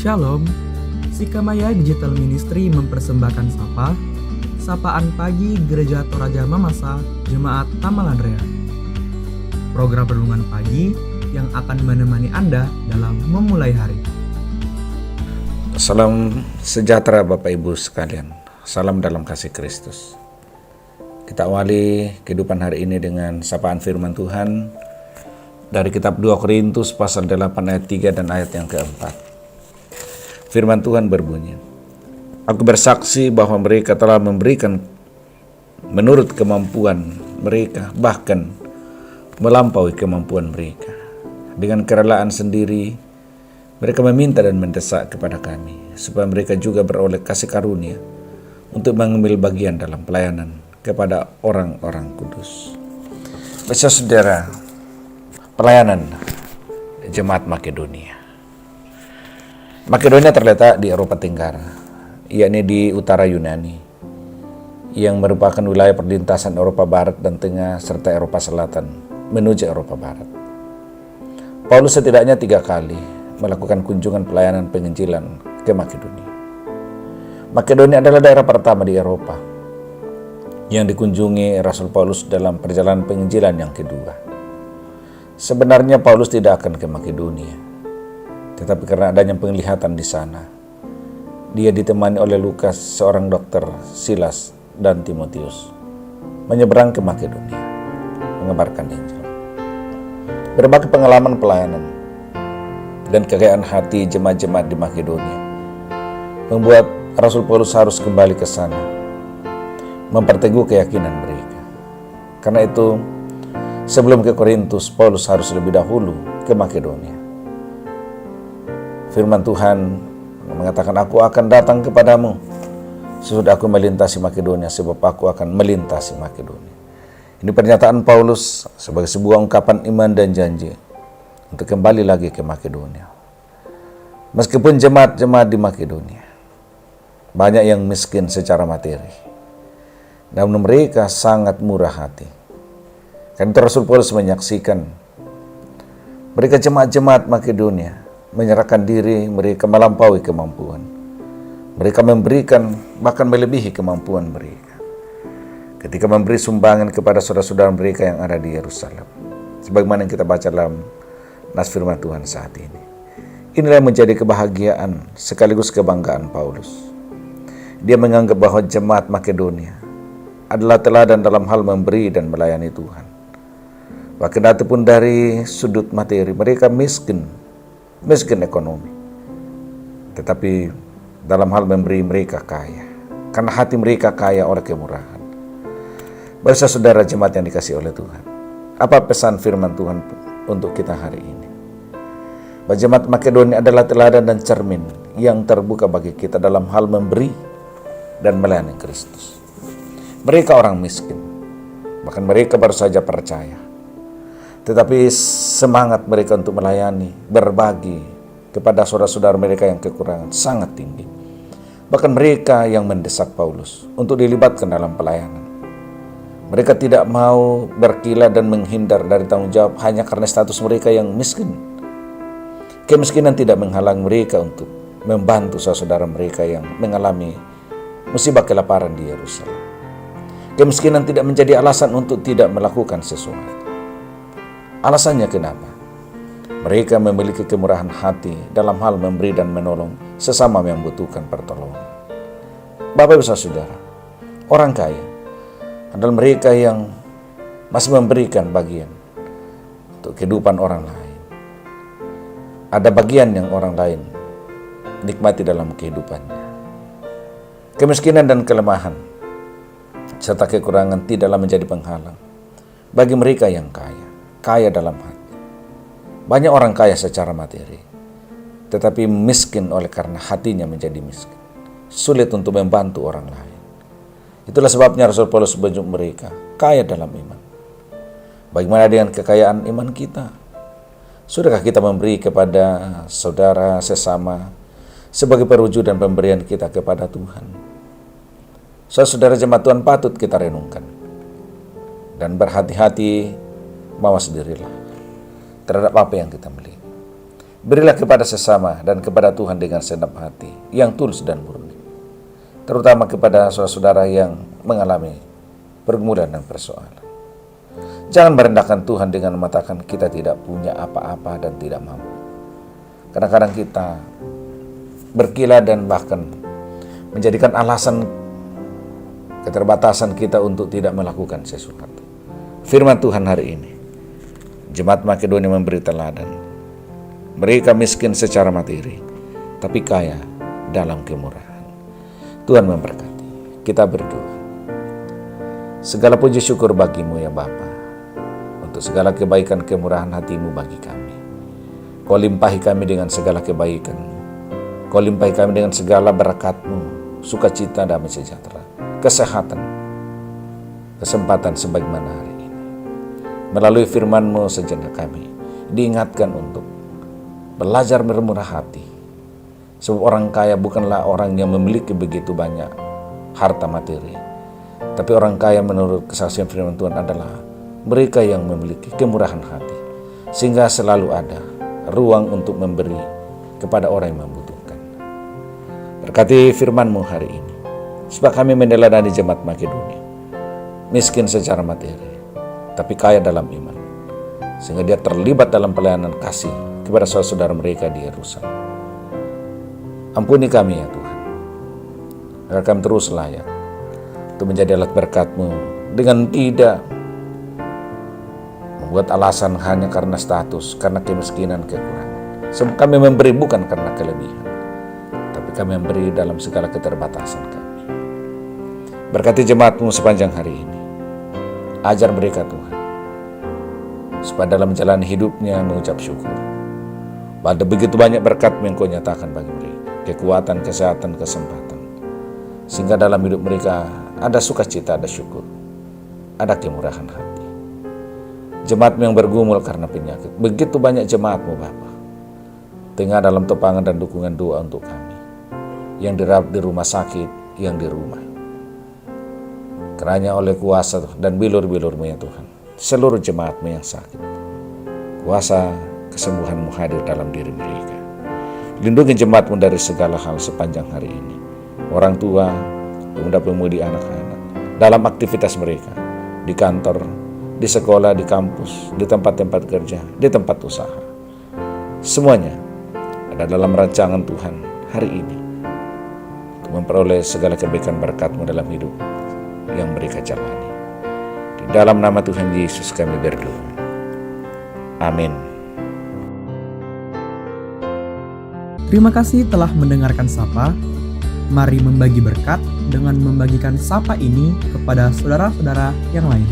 Shalom, Sikamaya Digital Ministry mempersembahkan Sapaan Pagi Gereja Toraja Mamasa Jemaat Tamal Andrea. Program renungan pagi yang akan menemani Anda dalam memulai hari. Salam sejahtera Bapak Ibu sekalian, salam dalam kasih Kristus. Kita awali kehidupan hari ini dengan sapaan firman Tuhan dari kitab 2 Korintus pasal 8 ayat 3 dan ayat yang keempat. Firman Tuhan berbunyi, "Aku bersaksi bahwa mereka telah memberikan menurut kemampuan mereka, bahkan melampaui kemampuan mereka. Dengan kerelaan sendiri, mereka meminta dan mendesak kepada kami, supaya mereka juga beroleh kasih karunia untuk mengambil bagian dalam pelayanan kepada orang-orang kudus." Saudara, pelayanan Jemaat Makedonia. Makedonia terletak di Eropa Tenggara, yakni di utara Yunani, yang merupakan wilayah perlintasan Eropa Barat dan Tengah serta Eropa Selatan menuju Eropa Barat. Paulus setidaknya 3 kali melakukan kunjungan pelayanan penginjilan ke Makedonia. Makedonia adalah daerah pertama di Eropa yang dikunjungi Rasul Paulus dalam perjalanan penginjilan yang kedua. Sebenarnya Paulus tidak akan ke Makedonia, tetapi karena adanya penglihatan di sana, dia ditemani oleh Lukas, seorang dokter, Silas, dan Timotius, menyeberang ke Makedonia, mengabarkan Injil. Berbagai pengalaman pelayanan dan kekayaan hati jemaat-jemaat di Makedonia membuat Rasul Paulus harus kembali ke sana, memperteguh keyakinan mereka. Karena itu, sebelum ke Korintus, Paulus harus lebih dahulu ke Makedonia. Firman Tuhan mengatakan, "Aku akan datang kepadamu sesudah aku melintasi Makedonia, sebab aku akan melintasi Makedonia." Ini pernyataan Paulus sebagai sebuah ungkapan iman dan janji untuk kembali lagi ke Makedonia. Meskipun jemaat-jemaat di Makedonia banyak yang miskin secara materi, namun mereka sangat murah hati. Karena itu Rasul Paulus menyaksikan mereka jemaat-jemaat Makedonia menyerahkan diri, mereka melampaui kemampuan. Mereka memberikan bahkan melebihi kemampuan mereka ketika memberi sumbangan kepada saudara-saudara mereka yang ada di Yerusalem. Sebagaimana yang kita baca dalam nas firman Tuhan saat ini. Inilah yang menjadi kebahagiaan sekaligus kebanggaan Paulus. Dia menganggap bahwa jemaat Makedonia adalah teladan dalam hal memberi dan melayani Tuhan. Bahkan ataupun dari sudut materi, mereka miskin ekonomi, tetapi dalam hal memberi mereka kaya, karena hati mereka kaya oleh kemurahan. Saudara jemaat yang dikasihi oleh Tuhan, apa pesan firman Tuhan untuk kita hari ini? Bahwa jemaat Makedonia adalah teladan dan cermin yang terbuka bagi kita dalam hal memberi dan melayani Kristus. Mereka orang miskin, bahkan mereka baru saja percaya, tetapi semangat mereka untuk melayani, berbagi kepada saudara-saudara mereka yang kekurangan sangat tinggi. Bahkan mereka yang mendesak Paulus untuk dilibatkan dalam pelayanan. Mereka tidak mau berkilah dan menghindar dari tanggung jawab hanya karena status mereka yang miskin. Kemiskinan tidak menghalang mereka untuk membantu saudara-saudara mereka yang mengalami musibah kelaparan di Yerusalem. Kemiskinan tidak menjadi alasan untuk tidak melakukan sesuatu. Alasannya kenapa? Mereka memiliki kemurahan hati dalam hal memberi dan menolong sesama yang membutuhkan pertolongan. Bapak Ibu Saudara, orang kaya adalah mereka yang masih memberikan bagian untuk kehidupan orang lain. Ada bagian yang orang lain nikmati dalam kehidupannya. Kemiskinan dan kelemahan serta kekurangan tidaklah menjadi penghalang bagi mereka yang kaya dalam hati. Banyak orang kaya secara materi, tetapi miskin oleh karena hatinya menjadi miskin. Sulit untuk membantu orang lain. Itulah sebabnya Rasul Paulus menunjuk mereka kaya dalam iman. Bagaimana dengan kekayaan iman kita? Sudahkah kita memberi kepada saudara sesama sebagai perwujudan pemberian kita kepada Tuhan? Saudara jemaat Tuhan, patut kita renungkan dan berhati-hati, mawas dirilah terhadap apa yang kita miliki. Berilah kepada sesama dan kepada Tuhan dengan segenap hati yang tulus dan murni. Terutama kepada saudara-saudara yang mengalami pergumulan dan persoalan. Jangan merendahkan Tuhan dengan mengatakan kita tidak punya apa-apa dan tidak mampu. Kadang-kadang kita berkilah dan bahkan menjadikan alasan keterbatasan kita untuk tidak melakukan sesuatu. Firman Tuhan hari ini, Jemaat Makedonia memberi teladan. Mereka miskin secara materi, tapi kaya dalam kemurahan. Tuhan memberkati. Kita berdoa. Segala puji syukur bagimu ya Bapa, untuk segala kebaikan kemurahan hatimu bagi kami. Kau limpahi kami dengan segala kebaikan. Kau limpahi kami dengan segala berkat-Mu, sukacita, damai sejahtera, kesehatan, kesempatan sebagaimana hari ini. Melalui firman-Mu sejenak kami diingatkan untuk belajar bermurah hati. Sebab orang kaya bukanlah orang yang memiliki begitu banyak harta materi. Tapi orang kaya menurut kesaksian firman Tuhan adalah mereka yang memiliki kemurahan hati. Sehingga selalu ada ruang untuk memberi kepada orang yang membutuhkan. Berkati firman-Mu hari ini. Sebab kami meneladani Jemaat Makedonia. Miskin secara materi, tapi kaya dalam iman. Sehingga dia terlibat dalam pelayanan kasih kepada saudara-saudara mereka di Yerusalem. Ampuni kami ya Tuhan, agar kami terus layak untuk menjadi alat berkat-Mu dengan tidak membuat alasan hanya karena status, karena kemiskinan, kekurangan. Sebab kami memberi bukan karena kelebihan, tapi kami memberi dalam segala keterbatasan kami. Berkati jemaat-Mu sepanjang hari ini. Ajar mereka Tuhan, supaya dalam menjalani hidupnya mengucap syukur. Ada begitu banyak berkat yang Kau nyatakan bagi mereka. Kekuatan, kesehatan, kesempatan. Sehingga dalam hidup mereka ada sukacita, ada syukur. Ada kemurahan hati. Jemaat yang bergumul karena penyakit. Begitu banyak jemaat-Mu Bapa. Tengah dalam topangan dan dukungan doa untuk kami. Yang dirawat di rumah sakit, yang di rumah. Kiranya oleh kuasa dan bilur-bilur-Mu ya Tuhan. Seluruh jemaat-Mu yang sakit. Kuasa kesembuhan-Mu hadir dalam diri mereka. Lindungi jemaat-Mu dari segala hal sepanjang hari ini. Orang tua, pemuda-pemudi, anak-anak. Dalam aktivitas mereka. Di kantor, di sekolah, di kampus, di tempat-tempat kerja, di tempat usaha. Semuanya ada dalam rancangan Tuhan hari ini. Untuk memperoleh segala kebaikan berkat-Mu dalam hidup yang mereka jalani. Di dalam nama Tuhan Yesus kami berdoa. Amin. Terima kasih telah mendengarkan Sapa. Mari membagi berkat dengan membagikan Sapa ini kepada saudara-saudara yang lain.